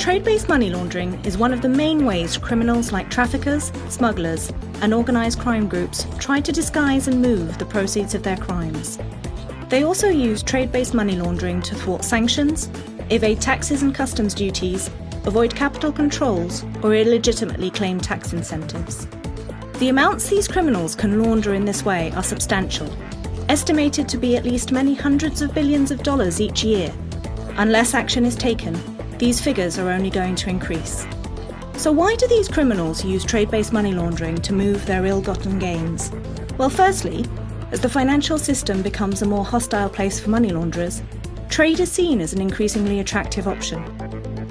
Trade-based money laundering is one of the main ways criminals like traffickers, smugglers, and organised crime groups try to disguise and move the proceeds of their crimes. They also use trade-based money laundering to thwart sanctions, evade taxes and customs duties, avoid capital controls, or illegitimately claim tax incentives. The amounts these criminals can launder in this way are substantial, estimated to be at least many hundreds of billions of dollars each year. Unless action is taken, these figures are only going to increase. So why do these criminals use trade-based money laundering to move their ill-gotten gains? Well, firstly, as the financial system becomes a more hostile place for money launderers, trade is seen as an increasingly attractive option.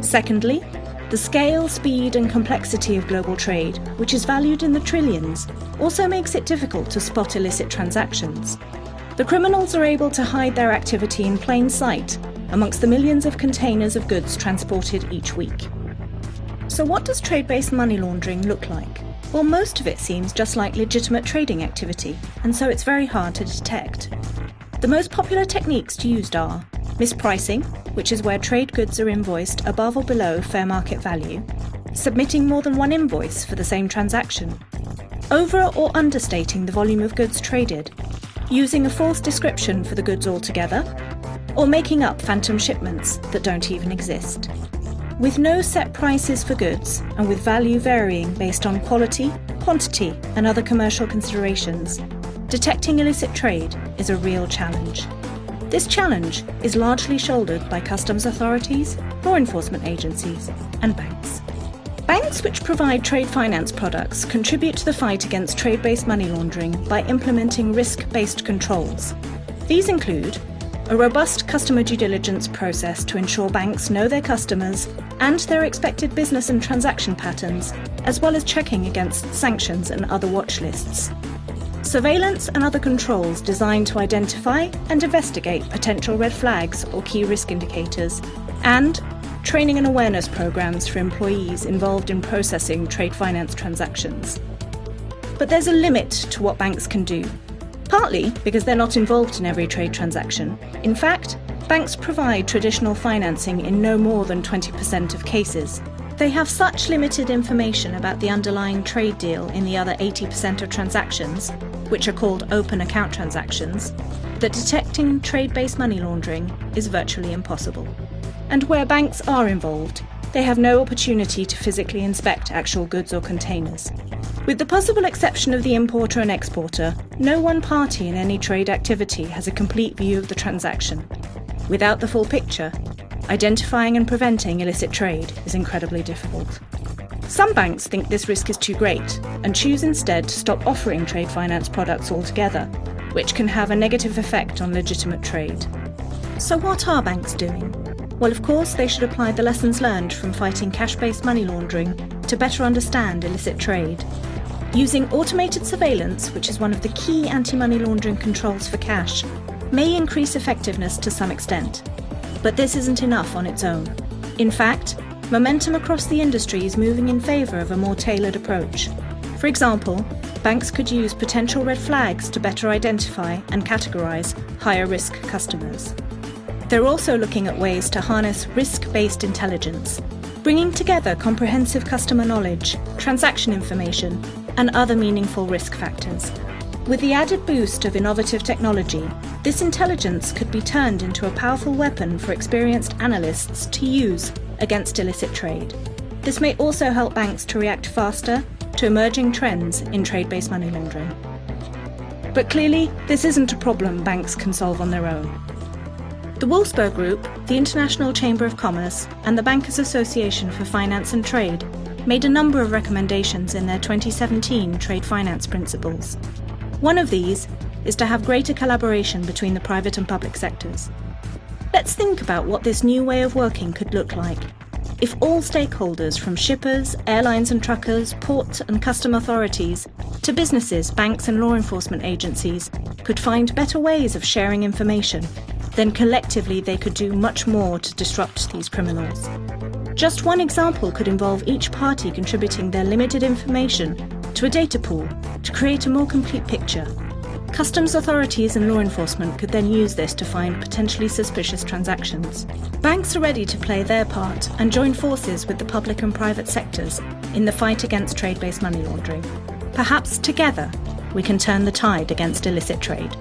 Secondly, the scale, speed and complexity of global trade, which is valued in the trillions, also makes it difficult to spot illicit transactions. The criminals are able to hide their activity in plain sight amongst the millions of containers of goods transported each week. So what does trade-based money laundering look like? Well, most of it seems just like legitimate trading activity, and so it's very hard to detect. The most popular techniques used are mispricing, which is where trade goods are invoiced above or below fair market value, submitting more than one invoice for the same transaction, over or understating the volume of goods traded, using a false description for the goods altogether, or making up phantom shipments that don't even exist. With no set prices for goods, and with value varying based on quality, quantity, and other commercial considerations, detecting illicit trade is a real challenge. This challenge is largely shouldered by customs authorities, law enforcement agencies, and banks. Banks which provide trade finance products contribute to the fight against trade-based money laundering by implementing risk-based controls. These include a robust customer due diligence process to ensure banks know their customers and their expected business and transaction patterns, as well as checking against sanctions and other watch lists. Surveillance and other controls designed to identify and investigate potential red flags or key risk indicators, and training and awareness programs for employees involved in processing trade finance transactions. But there's a limit to what banks can do. Partly because they're not involved in every trade transaction. In fact, banks provide traditional financing in no more than 20% of cases. They have such limited information about the underlying trade deal in the other 80% of transactions, which are called open account transactions, that detecting trade-based money laundering is virtually impossible. And where banks are involved, they have no opportunity to physically inspect actual goods or containers. With the possible exception of the importer and exporter, no one party in any trade activity has a complete view of the transaction. Without the full picture, identifying and preventing illicit trade is incredibly difficult. Some banks think this risk is too great and choose instead to stop offering trade finance products altogether, which can have a negative effect on legitimate trade. So what are banks doing? Well, of course, they should apply the lessons learned from fighting cash-based money laundering to better understand illicit trade. Using automated surveillance, which is one of the key anti-money laundering controls for cash, may increase effectiveness to some extent. But this isn't enough on its own. In fact, momentum across the industry is moving in favour of a more tailored approach. For example, banks could use potential red flags to better identify and categorise higher-risk customers. They're also looking at ways to harness risk-based intelligence, bringing together comprehensive customer knowledge, transaction information, and other meaningful risk factors. With the added boost of innovative technology, this intelligence could be turned into a powerful weapon for experienced analysts to use against illicit trade. This may also help banks to react faster to emerging trends in trade-based money laundering. But clearly, this isn't a problem banks can solve on their own. The Wolfsburg Group, the International Chamber of Commerce, and the Bankers Association for Finance and Trade made a number of recommendations in their 2017 Trade Finance Principles. One of these is to have greater collaboration between the private and public sectors. Let's think about what this new way of working could look like. If all stakeholders, from shippers, airlines and truckers, port and custom authorities, to businesses, banks and law enforcement agencies, could find better ways of sharing information, then collectively they could do much more to disrupt these criminals. Just one example could involve each party contributing their limited information to a data pool to create a more complete picture. Customs authorities and law enforcement could then use this to find potentially suspicious transactions. Banks are ready to play their part and join forces with the public and private sectors in the fight against trade-based money laundering. Perhaps together we can turn the tide against illicit trade.